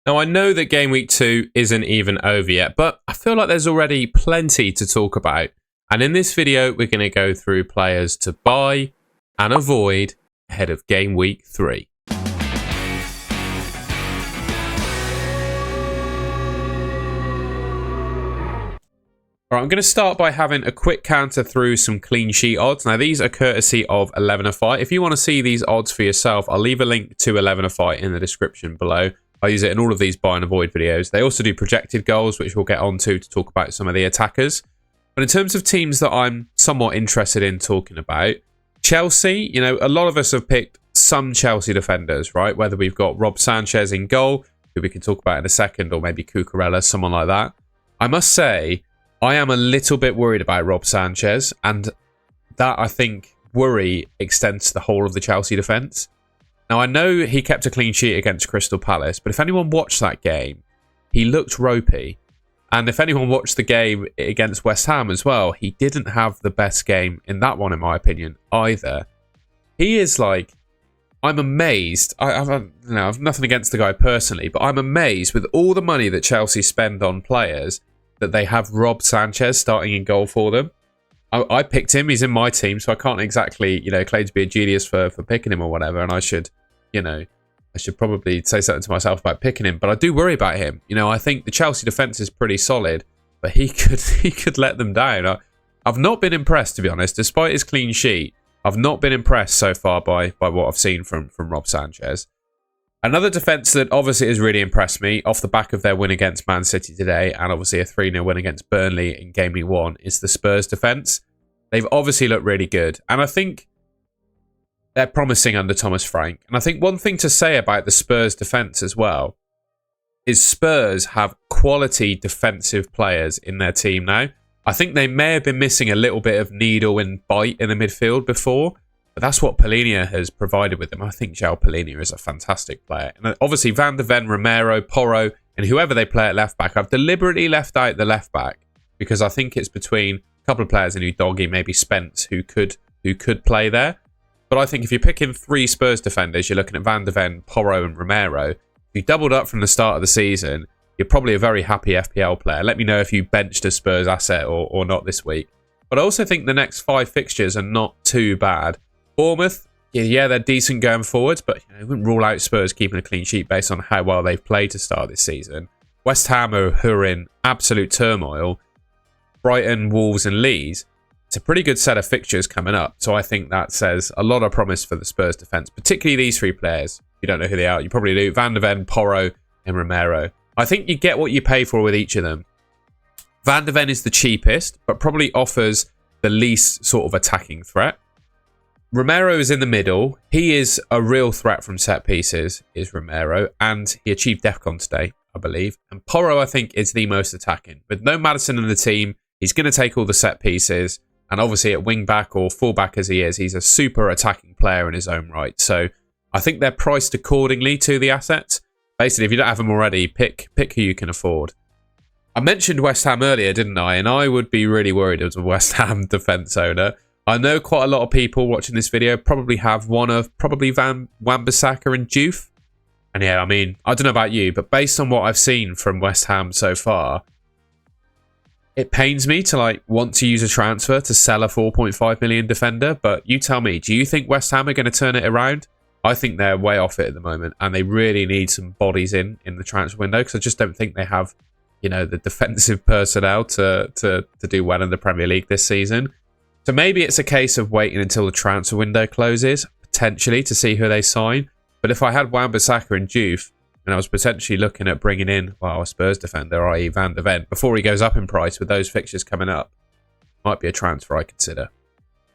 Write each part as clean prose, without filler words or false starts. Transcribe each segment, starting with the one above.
Now, I know that Game Week 2 isn't even over yet, but I feel like there's already plenty to talk about. And in this video, we're going to go through players to buy and avoid ahead of Game Week 3. All right, I'm going to start by having a quick counter through some clean sheet odds. Now, these are courtesy of Elevenify. If you want to see these odds for yourself, I'll leave a link to Elevenify in the description below. I use it in all of these buy and avoid videos. They also do projected goals, which we'll get onto to talk about some of the attackers. But in terms of teams that I'm somewhat interested in talking about, Chelsea, you know, a lot of us have picked some Chelsea defenders, right? Whether we've got Rob Sanchez in goal, who we can talk about in a second, or maybe Cucurella, someone like that. I must say, I am a little bit worried about Rob Sanchez, and that, I think, worry extends to the whole of the Chelsea defence. Now, I know he kept a clean sheet against Crystal Palace, but if anyone watched that game, he looked ropey. And if anyone watched the game against West Ham as well, he didn't have the best game in that one, in my opinion, either. He is like, I'm amazed. I've nothing against the guy personally, but I'm amazed with all the money that Chelsea spend on players that they have Rob Sanchez starting in goal for them. I picked him. He's in my team, so I can't exactly, claim to be a genius for picking him or whatever. And I should probably say something to myself about picking him. But I do worry about him. I think the Chelsea defence is pretty solid, but he could let them down. I've not been impressed, to be honest. Despite his clean sheet, I've not been impressed so far by what I've seen from Rob Sanchez. Another defence that obviously has really impressed me off the back of their win against Man City today, and obviously a 3-0 win against Burnley in Game Week 1, is the Spurs defence. They've obviously looked really good, and I think they're promising under Thomas Frank. And I think one thing to say about the Spurs defence as well is Spurs have quality defensive players in their team now. I think they may have been missing a little bit of needle and bite in the midfield before, but that's what Palhinha has provided with them. I think João Palhinha is a fantastic player. And obviously Van de Ven, Romero, Porro, and whoever they play at left-back. I've deliberately left out the left-back because I think it's between a couple of players in Udogie, maybe Spence, who could play there. But I think if you're picking 3 Spurs defenders, you're looking at Van de Ven, Porro, and Romero. If you doubled up from the start of the season, you're probably a very happy FPL player. Let me know if you benched a Spurs asset or not this week. But I also think the next 5 fixtures are not too bad. Bournemouth, yeah, they're decent going forwards, but I wouldn't rule out Spurs keeping a clean sheet based on how well they've played to start this season. West Ham, who are in absolute turmoil. Brighton, Wolves, and Leeds. It's a pretty good set of fixtures coming up, so I think that says a lot of promise for the Spurs defence, particularly these 3 players. If you don't know who they are, you probably do. Van de Ven, Porro, and Romero. I think you get what you pay for with each of them. Van de Ven is the cheapest, but probably offers the least sort of attacking threat. Romero is in the middle. He is a real threat from set pieces, is Romero, and he achieved DEFCON today, I believe. And Porro, I think, is the most attacking. With no Maddison in the team, he's going to take all the set pieces. And obviously at wing-back or full-back as he is, he's a super attacking player in his own right. So I think they're priced accordingly to the assets. Basically, if you don't have them already, pick who you can afford. I mentioned West Ham earlier, didn't I? And I would be really worried as a West Ham defence owner. I know quite a lot of people watching this video probably have one of Wan-Bissaka and Diouf. And yeah, I mean, I don't know about you, but based on what I've seen from West Ham so far, it pains me to want to use a transfer to sell a 4.5 million defender. But you tell me, do you think West Ham are going to turn it around? I think they're way off it at the moment, and they really need some bodies in the transfer window, because I just don't think they have, the defensive personnel to do well in the Premier League this season. So maybe it's a case of waiting until the transfer window closes, potentially, to see who they sign. But if I had Wan-Bissaka and Diouf, and I was potentially looking at bringing in, a Spurs defender, i.e. Van de Ven, before he goes up in price with those fixtures coming up, might be a transfer I consider.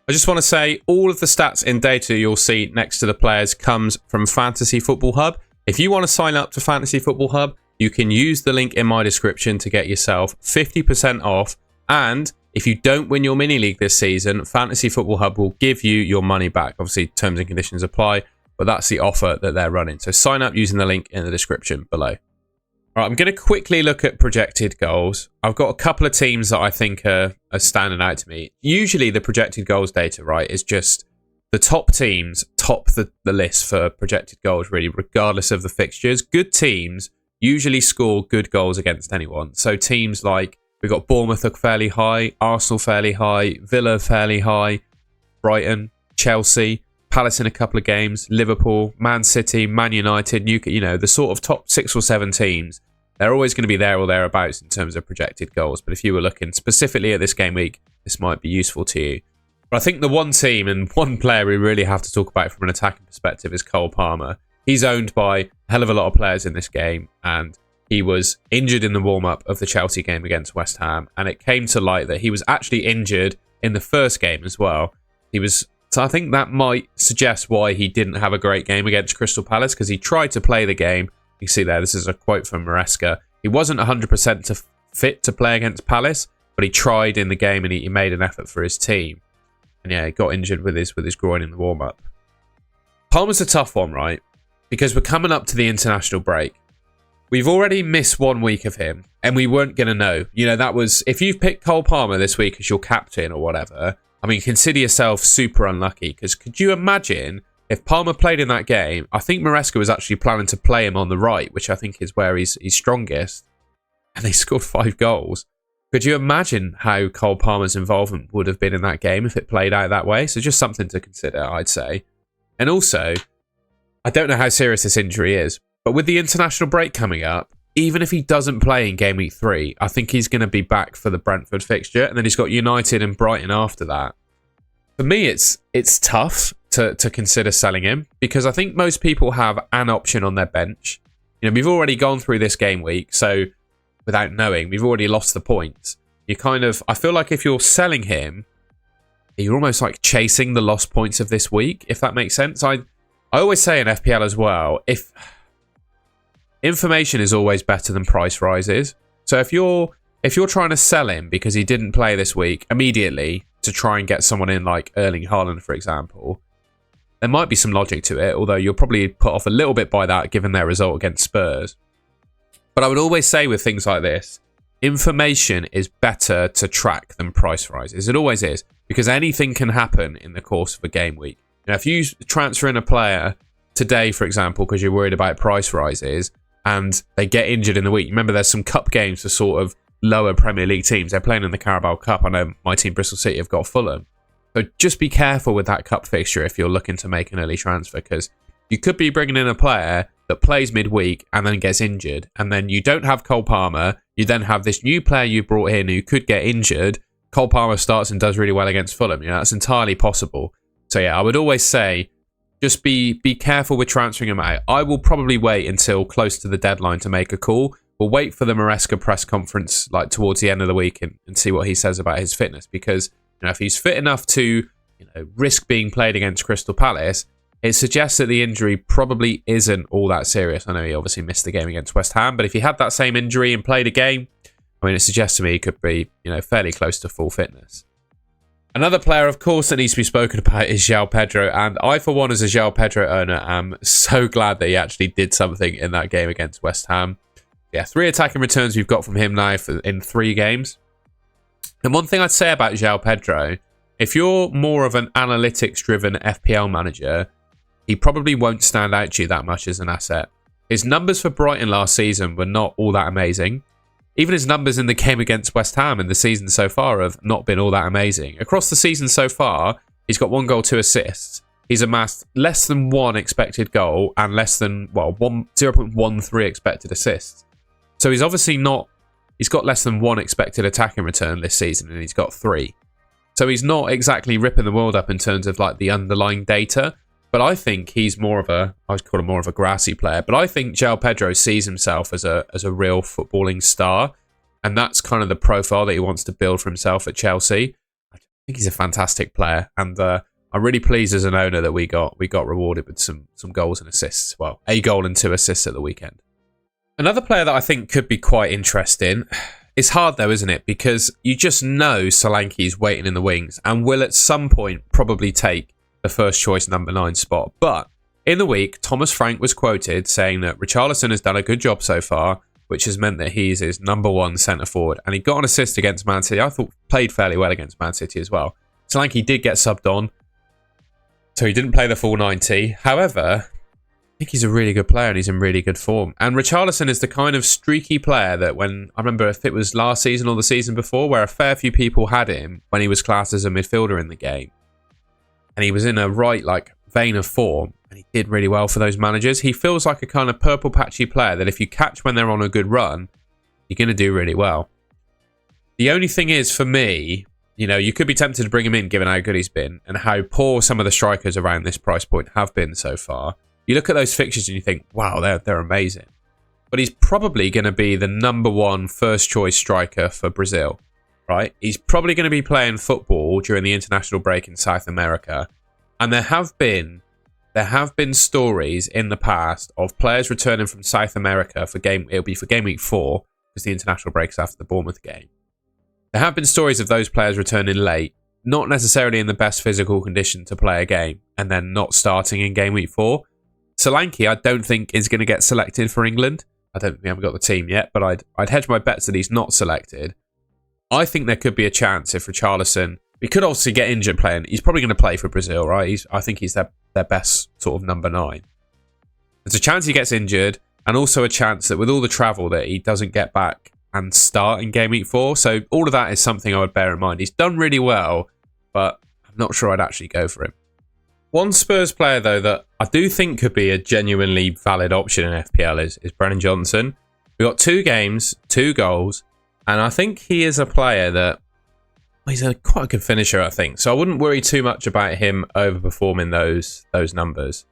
I just want to say, all of the stats and data you'll see next to the players comes from Fantasy Football Hub. If you want to sign up to Fantasy Football Hub, you can use the link in my description to get yourself 50% off. And if you don't win your mini league this season, Fantasy Football Hub will give you your money back. Obviously, terms and conditions apply, but that's the offer that they're running. So sign up using the link in the description below. All right, I'm going to quickly look at projected goals. I've got a couple of teams that I think are standing out to me. Usually the projected goals data, right, is just the top teams top the list for projected goals, really, regardless of the fixtures. Good teams usually score good goals against anyone. So teams like, we've got Bournemouth are fairly high, Arsenal fairly high, Villa fairly high, Brighton, Chelsea, Palace in a couple of games, Liverpool, Man City, Man United, Newcastle, the sort of top 6 or 7 teams. They're always going to be there or thereabouts in terms of projected goals. But if you were looking specifically at this game week, this might be useful to you. But I think the one team and one player we really have to talk about from an attacking perspective is Cole Palmer. He's owned by a hell of a lot of players in this game, and he was injured in the warm-up of the Chelsea game against West Ham, and it came to light that he was actually injured in the first game as well. So I think that might suggest why he didn't have a great game against Crystal Palace, because he tried to play the game. You see there, this is a quote from Maresca. He wasn't 100% fit to play against Palace, but he tried in the game and he made an effort for his team. And yeah, he got injured with his groin in the warm-up. Palmer's a tough one, right? Because we're coming up to the international break. We've already missed 1 week of him, and we weren't going to know. That was, if you've picked Cole Palmer this week as your captain or whatever, I mean, consider yourself super unlucky, because could you imagine if Palmer played in that game? I think Maresca was actually planning to play him on the right, which I think is where he's strongest, and they scored 5 goals. Could you imagine how Cole Palmer's involvement would have been in that game if it played out that way? So just something to consider, I'd say. And also, I don't know how serious this injury is, but with the international break coming up, even if he doesn't play in game week 3, I think he's going to be back for the Brentford fixture, and then he's got United and Brighton after that. For me, it's tough to consider selling him, because I think most people have an option on their bench. We've already gone through this game week, so without knowing, we've already lost the points. I feel like if you're selling him, you're almost like chasing the lost points of this week, if that makes sense. I always say in FPL as well, if information is always better than price rises. So if you're trying to sell him because he didn't play this week immediately to try and get someone in like Erling Haaland, for example, there might be some logic to it, although you'll probably put off a little bit by that given their result against Spurs. But I would always say with things like this, information is better to track than price rises. It always is, because anything can happen in the course of a game week. If you transfer in a player today, for example, because you're worried about price rises, and they get injured in the week. Remember, there's some cup games for sort of lower Premier League teams. They're playing in the Carabao Cup. I know my team, Bristol City, have got Fulham. So just be careful with that cup fixture if you're looking to make an early transfer, because you could be bringing in a player that plays midweek and then gets injured. And then you don't have Cole Palmer. You then have this new player you brought in who could get injured. Cole Palmer starts and does really well against Fulham. That's entirely possible. So yeah, I would always say, just be careful with transferring him out. I will probably wait until close to the deadline to make a call. We'll wait for the Maresca press conference like towards the end of the week and see what he says about his fitness. Because if he's fit enough to risk being played against Crystal Palace, it suggests that the injury probably isn't all that serious. I know he obviously missed the game against West Ham, but if he had that same injury and played a game, it suggests to me he could be fairly close to full fitness. Another player, of course, that needs to be spoken about is João Pedro, and I, for one, as a João Pedro owner, am so glad that he actually did something in that game against West Ham. Yeah, 3 attacking returns we've got from him now in 3 games. And one thing I'd say about João Pedro, if you're more of an analytics-driven FPL manager, he probably won't stand out to you that much as an asset. His numbers for Brighton last season were not all that amazing. Even his numbers in the game against West Ham in the season so far have not been all that amazing. Across the season so far, he's got 1 goal, 2 assists. He's amassed less than 1 expected goal and less than, 0.13 expected assists. So he's obviously not, he's got less than 1 expected attacking return this season, and he's got 3. So he's not exactly ripping the world up in terms of like the underlying data. But I think he's more of a, I would call him more of a grassy player. But I think João Pedro sees himself as a real footballing star. And that's kind of the profile that he wants to build for himself at Chelsea. I think he's a fantastic player. And I'm really pleased as an owner that we got rewarded with some goals and assists. Well, a goal and 2 assists at the weekend. Another player that I think could be quite interesting. It's hard though, isn't it? Because you just know Solanke's waiting in the wings and will at some point probably take the first choice number 9 spot. But in the week, Thomas Frank was quoted saying that Richarlison has done a good job so far, which has meant that he's his number 1 centre forward. And he got an assist against Man City. I thought played fairly well against Man City as well. Solanke did get subbed on, so he didn't play the full 90. However, think he's a really good player and he's in really good form. And Richarlison is the kind of streaky player that when, I remember if it was last season or the season before, where a fair few people had him when he was classed as a midfielder in the game. And he was in a vein of form and he did really well for those managers. He feels like a kind of purple patchy player that if you catch when they're on a good run, you're going to do really well. The only thing is for me, you know, you could be tempted to bring him in given how good he's been and how poor some of the strikers around this price point have been so far. You look at those fixtures and you think, wow, they're amazing. But he's probably going to be the #1 first choice striker for Brazil, right? He's probably going to be playing football during the international break in South America. And there have been stories in the past of players returning from South America it'll be for game week 4 because the international break's after the Bournemouth game. There have been stories of those players returning late, not necessarily in the best physical condition to play a game, and then not starting in game week 4. Solanke, I don't think is going to get selected for England. We haven't got the team yet, but I'd hedge my bets that he's not selected. I think there could be a chance if Richarlison, he could obviously get injured playing. He's probably going to play for Brazil, right? I think he's their best sort of number 9. There's a chance he gets injured, and also a chance that with all the travel that he doesn't get back and start in game week 4. So all of that is something I would bear in mind. He's done really well, but I'm not sure I'd actually go for him. One Spurs player, though, that I do think could be a genuinely valid option in FPL is Brennan Johnson. We've got 2 games, 2 goals, and I think he is a player that he's quite a good finisher, I think. So I wouldn't worry too much about him overperforming those numbers.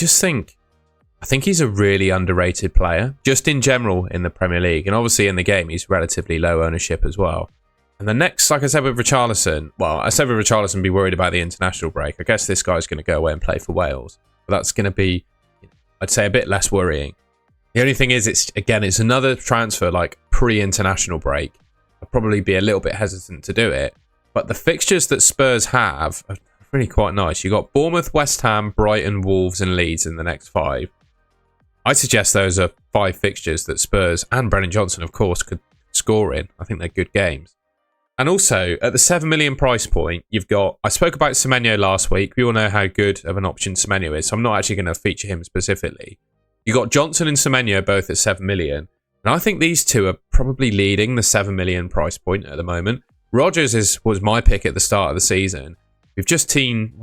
I think he's a really underrated player, just in general in the Premier League. And obviously in the game, he's relatively low ownership as well. And the next, like I said with Richarlison, be worried about the international break. I guess this guy's going to go away and play for Wales. But that's going to be, I'd say, a bit less worrying. The only thing is, it's another transfer like pre-international break. I'd probably be a little bit hesitant to do it. But the fixtures that Spurs have are really quite nice. You've got Bournemouth, West Ham, Brighton, Wolves and Leeds in the next 5. I suggest those are 5 fixtures that Spurs and Brennan Johnson, of course, could score in. I think they're good games. And also, at the 7 million price point, you've got... I spoke about Semenyo last week. We all know how good of an option Semenyo is, so I'm not actually going to feature him specifically. You've got Johnson and Semenyo both at 7 million. And I think these two are probably leading the 7 million price point at the moment. Rodgers was my pick at the start of the season. We've just seen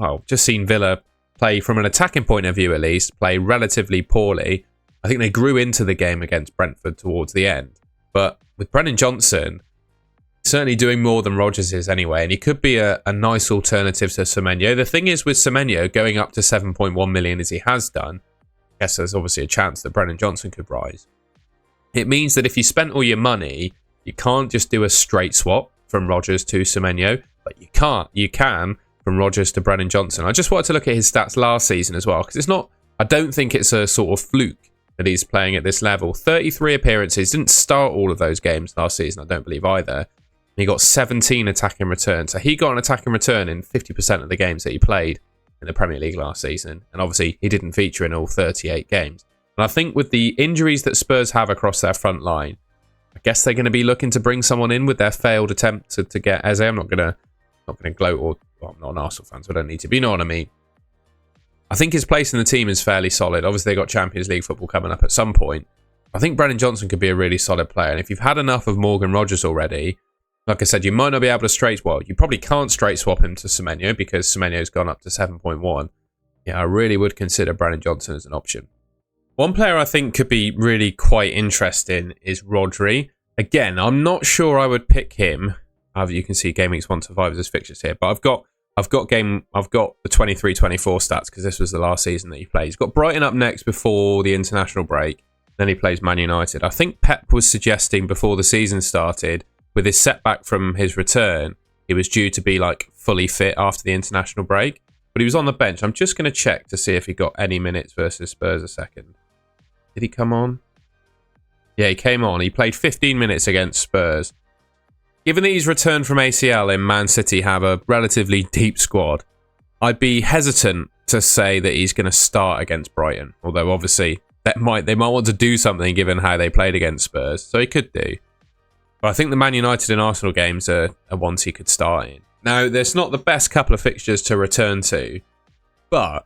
Villa play, from an attacking point of view at least, play relatively poorly. I think they grew into the game against Brentford towards the end. But with Brennan Johnson... certainly doing more than Rodgers is anyway, and he could be a nice alternative to Semenyo. The thing is with Semenyo going up to 7.1 million as he has done, I guess there's obviously a chance that Brennan Johnson could rise. It means that if you spent all your money, you can't just do a straight swap from Rodgers to Semenyo, but you can from Rodgers to Brennan Johnson. I just wanted to look at his stats last season as well, because I don't think it's a sort of fluke that he's playing at this level. 33 appearances, didn't start all of those games last season, I don't believe either. He got 17 attacking returns. So he got an attacking return in 50% of the games that he played in the Premier League last season. And obviously, he didn't feature in all 38 games. And I think with the injuries that Spurs have across their front line, I guess they're going to be looking to bring someone in with their failed attempt to get Eze. I'm not going to gloat, I'm not an Arsenal fan, so I don't need to. But you know what I mean. I think his place in the team is fairly solid. Obviously, they've got Champions League football coming up at some point. I think Brennan Johnson could be a really solid player. And if you've had enough of Morgan Rodgers already... like I said, you might not be able to you probably can't straight swap him to Semenyo because Semenyo's gone up to 7.1. Yeah, I really would consider Brennan Johnson as an option. One player I think could be really quite interesting is Rodri. Again, I'm not sure I would pick him. However, you can see Game Weeks 1 to 5 as his fixtures here, but I've got the 23-24 stats because this was the last season that he played. He's got Brighton up next before the international break. Then he plays Man United. I think Pep was suggesting before the season started, with his setback from his return, he was due to be like fully fit after the international break, but he was on the bench. I'm just going to check to see if he got any minutes versus Spurs a second. Did he come on? Yeah, he came on. He played 15 minutes against Spurs. Given that he's returned from ACL and Man City have a relatively deep squad, I'd be hesitant to say that he's going to start against Brighton, although obviously they might want to do something given how they played against Spurs, so he could do. But I think the Man United and Arsenal games are ones he could start in. Now, there's not the best couple of fixtures to return to, but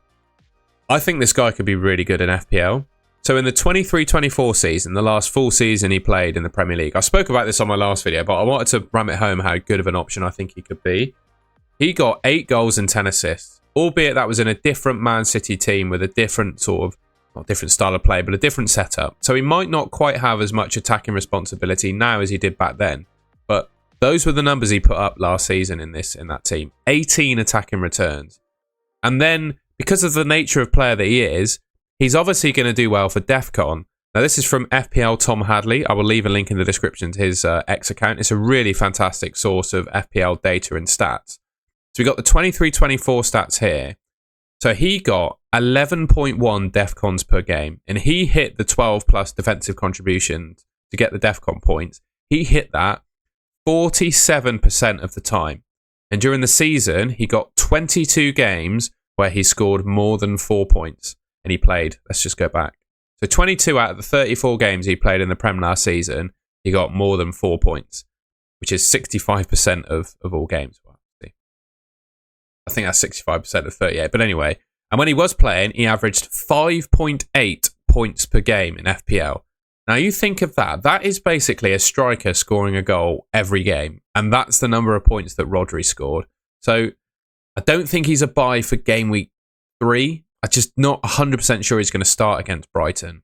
I think this guy could be really good in FPL. So in the 23-24 season, the last full season he played in the Premier League, I spoke about this on my last video, but I wanted to ram it home how good of an option I think he could be. He got 8 goals and 10 assists, albeit that was in a different Man City team with a different sort of, not different style of play, but a different setup. So he might not quite have as much attacking responsibility now as he did back then. But those were the numbers he put up last season in that team. 18 attacking returns. And then, because of the nature of player that he is, he's obviously going to do well for DEFCON. Now, this is from FPL Tom Hadley. I will leave a link in the description to his X account. It's a really fantastic source of FPL data and stats. So we got the 23-24 stats here. So he got 11.1 DEFCONs per game, and he hit the 12 plus defensive contributions to get the DEFCON points. He hit that 47% of the time. And during the season, he got 22 games where he scored more than 4 points. And he played, let's just go back. So 22 out of the 34 games he played in the Prem last season, he got more than 4 points, which is 65% of all games. Well, I think that's 65% of 38. But anyway, and when he was playing, he averaged 5.8 points per game in FPL. Now you think of that. That is basically a striker scoring a goal every game. And that's the number of points that Rodri scored. So I don't think he's a buy for game week 3. I'm just not 100% sure he's going to start against Brighton.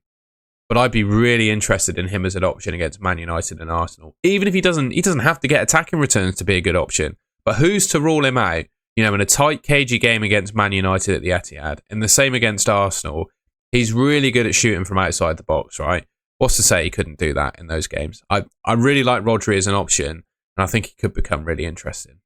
But I'd be really interested in him as an option against Man United and Arsenal. Even if he doesn't have to get attacking returns to be a good option. But who's to rule him out? You know, in a tight, cagey game against Man United at the Etihad, and the same against Arsenal, he's really good at shooting from outside the box, right? What's to say he couldn't do that in those games? I really like Rodri as an option, and I think he could become really interesting.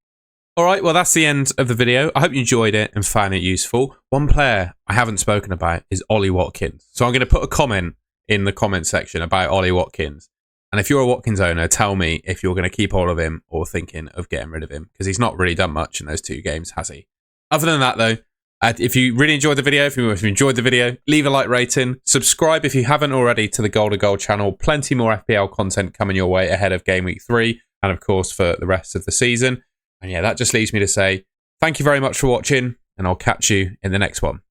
All right, well, that's the end of the video. I hope you enjoyed it and found it useful. One player I haven't spoken about is Ollie Watkins. So I'm going to put a comment in the comment section about Ollie Watkins. And if you're a Watkins owner, tell me if you're going to keep hold of him or thinking of getting rid of him, because he's not really done much in those 2 games, has he? Other than that, though, if you really enjoyed the video, if you enjoyed the video, leave a like rating, subscribe if you haven't already to the Goal to Goal channel. Plenty more FPL content coming your way ahead of Game Week 3 and, of course, for the rest of the season. And yeah, that just leaves me to say thank you very much for watching, and I'll catch you in the next one.